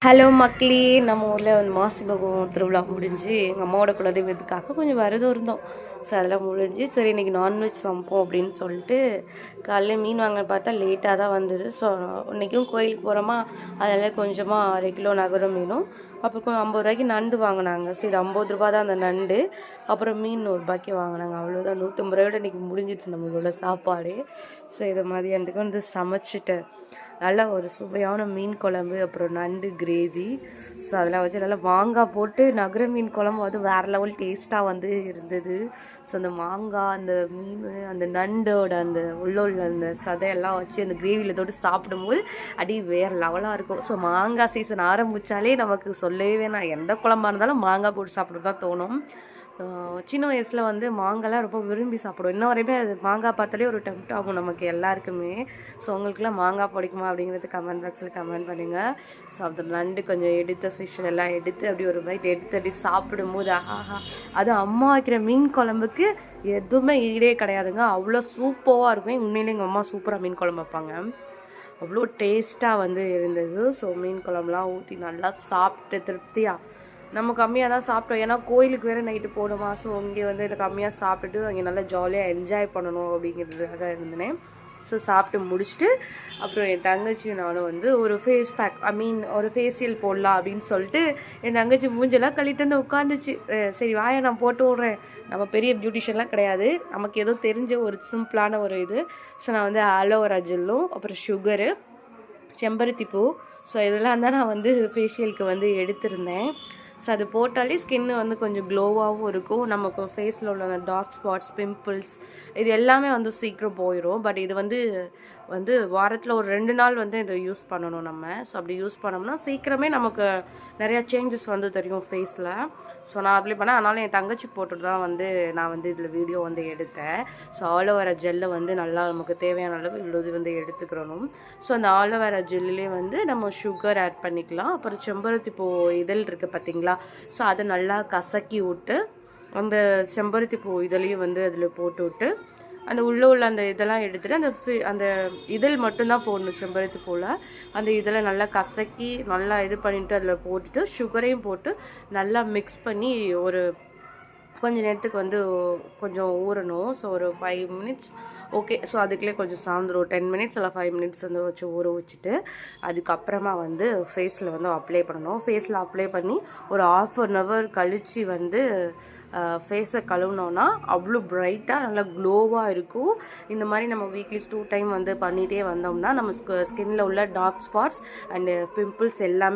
Hello மக்களே, நம்ம ஊரில் வந்து மாசி பகவான் திருவிழா முடிஞ்சு எங்கள் அம்மாவோட குலதெய்வத்துக்காக கொஞ்சம் விரதம் இருந்தோம். ஸோ அதெல்லாம் முடிஞ்சு சரி இன்றைக்கி நான்வெஜ் சமைப்போம் அப்படின்னு சொல்லிட்டு காலைல மீன் வாங்க பார்த்தா லேட்டாக தான் வந்தது. ஸோ இன்றைக்கும் கோயிலுக்கு போகிறோமா, அதனால் கொஞ்சமாக 1 கிலோ நகரம் மீனும் அப்புறம் 50 ரூபாய்க்கு நண்டு வாங்கினாங்க. சரி 50 ரூபா தான் அந்த நண்டு, அப்புறம் மீன் 100 ரூபாய்க்கு வாங்கினாங்க. அவ்வளோதான், 150 ரூபாயோட இன்றைக்கி முடிஞ்சிடுச்சு நம்மளோட சாப்பாடு. ஸோ இதை மதியானத்துக்கு வந்து சமைச்சிட்டு நல்லா ஒரு சுவையான மீன் குழம்பு, அப்புறம் நண்டு கிரேவி. ஸோ அதெல்லாம் வச்சு நல்லா மாங்காய் போட்டு நகர மீன் குழம்பு வந்து வேறு லெவல் டேஸ்ட்டாக வந்து இருந்தது. ஸோ அந்த மாங்காய், அந்த மீன், அந்த நண்டோட அந்த உள்ள அந்த சதையெல்லாம் வச்சு அந்த கிரேவியில் தொட்டு சாப்பிடும்போது அடி வேறு லெவலாக இருக்கும். ஸோ மாங்காய் சீசன் ஆரம்பித்தாலே நமக்கு சொல்லவே வேணாம், எந்த குழம்பா இருந்தாலும் மாங்காய் போட்டு சாப்பிட தான் தோணும். சின்ன வயசில் வந்து மாங்காய்லாம் ரொம்ப விரும்பி சாப்பிடுவோம். இன்ன வரையுமே அது மாங்காய் பார்த்தாலே ஒரு டெம்ப்ட் ஆகும் நமக்கு எல்லாருக்குமே. ஸோ உங்களுக்குலாம் மாங்காய் பிடிக்குமா அப்படிங்கிறது கமெண்ட் பாக்ஸில் கமெண்ட் பண்ணுங்கள். ஸோ அந்த நண்டு கொஞ்சம் எடுத்து ஃபிஷ் எல்லாம் எடுத்து அப்படி ஒரு பைட் எடுத்து அப்படி சாப்பிடும்போது ஆஹா, அது அம்மா வைக்கிற மீன் குழம்புக்கு எதுவுமே ஈடே கிடையாதுங்க. அவ்வளோ சூப்பராக இருக்கும். உண்மையிலே எங்கள் அம்மா சூப்பராக மீன் குழம்பு வைப்பாங்க. அவ்வளோ டேஸ்ட்டாக வந்து இருந்தது. ஸோ மீன் குழம்புலாம் ஊற்றி நல்லா சாப்பிட்டு திருப்தியாக நம்ம கம்மியாக தான் சாப்பிட்டோம். ஏன்னா கோயிலுக்கு வேறு நைட்டு போகணுமா. ஸோ இங்கே வந்து கம்மியாக சாப்பிட்டுட்டு அங்கே நல்லா ஜாலியாக என்ஜாய் பண்ணணும் அப்படிங்கிறதுக்காக இருந்தேன். ஸோ சாப்பிட்டு முடிச்சுட்டு அப்புறம் என் தங்கச்சியும் நானும் வந்து ஒரு ஃபேஸ் பேக் ஒரு ஃபேஷியல் போடலாம் அப்படின்னு சொல்லிட்டு என் தங்கச்சி மூஞ்செல்லாம் கழிட்டு வந்து உட்காந்துச்சு. சரி வாயை நான் போட்டு விட்றேன், நம்ம பெரிய பியூட்டிஷியன்லாம் கிடையாது, நமக்கு ஏதோ தெரிஞ்ச ஒரு சிம்பிளான ஒரு இது. ஸோ நான் வந்து ஆலோவேரா ஜெல்லும் அப்புறம் சுகரு, செம்பருத்தி பூ, ஸோ இதெல்லாம் தான் நான் வந்து ஃபேஷியலுக்கு வந்து எடுத்திருந்தேன். ஸோ அது போட்டாலே ஸ்கின்னு வந்து கொஞ்சம் க்ளோவாகவும் இருக்கும். நமக்கு ஃபேஸில் உள்ள அந்த டார்க் ஸ்பாட்ஸ், பிம்பிள்ஸ் இது எல்லாமே வந்து சீக்கிரம் போயிடும். பட் இது வந்து வாரத்தில் ஒரு 2 நாள் வந்து இதை யூஸ் பண்ணணும் நம்ம. ஸோ அப்படி யூஸ் பண்ணோம்னா சீக்கிரமே நமக்கு நிறையா சேஞ்சஸ் வந்து தெரியும் ஃபேஸில். ஸோ நான் அப்ளை பண்ணேன். அதனால என் தங்கச்சி போட்டுட்டு தான் வந்து நான் வந்து இதில் வீடியோ வந்து எடுத்தேன். ஸோ ஆலோவேரா ஜெல்லை வந்து நல்லா நமக்கு தேவையான அளவு இவ்வளோ வந்து எடுத்துக்கிறணும். ஸோ அந்த ஆலோவேரா ஜெல்லிலே வந்து நம்ம சுகர் ஆட் பண்ணிக்கலாம். அப்புறம் செம்பருத்தி பூ இதழ் இருக்குது பார்த்திங்களா, ஸோ அதை நல்லா கசக்கி விட்டு அந்த செம்பருத்தி பூ இதழையும் வந்து அதில் போட்டு விட்டு அந்த உள்ள அந்த இதெல்லாம் எடுத்துகிட்டு அந்த இதழ் மட்டும்தான் போடணும். செம்பருத்தி பூவில் அந்த இதில் நல்லா கசக்கி நல்லா இது பண்ணிவிட்டு அதில் போட்டுட்டு சுகரையும் போட்டு நல்லா மிக்ஸ் பண்ணி ஒரு கொஞ்சம் நேரத்துக்கு வந்து கொஞ்சம் ஊறணும். ஸோ ஒரு 5 மினிட்ஸ் ஓகே. ஸோ அதுக்குள்ளே கொஞ்சம் சாயந்தரம் 10 மினிட்ஸ் இல்லை 5 மினிட்ஸ் வந்து வச்சு ஊற வச்சுட்டு அதுக்கப்புறமா வந்து ஃபேஸில் வந்து அப்ளை பண்ணணும். ஃபேஸில் அப்ளை பண்ணி ஒரு 1/2 ஹவர் கழித்து வந்து ஃபேஸை கழுவுனோன்னா அவ்வளோ பிரைட்டாக நல்லா க்ளோவாக இருக்கும். இந்த மாதிரி நம்ம வீக்லிஸ் 2 டைம் வந்து பண்ணிகிட்டே வந்தோம்னா நம்ம ஸ்கின்னில் உள்ள டார்க் ஸ்பாட்ஸ் அண்டு பிம்பிள்ஸ் எல்லாமே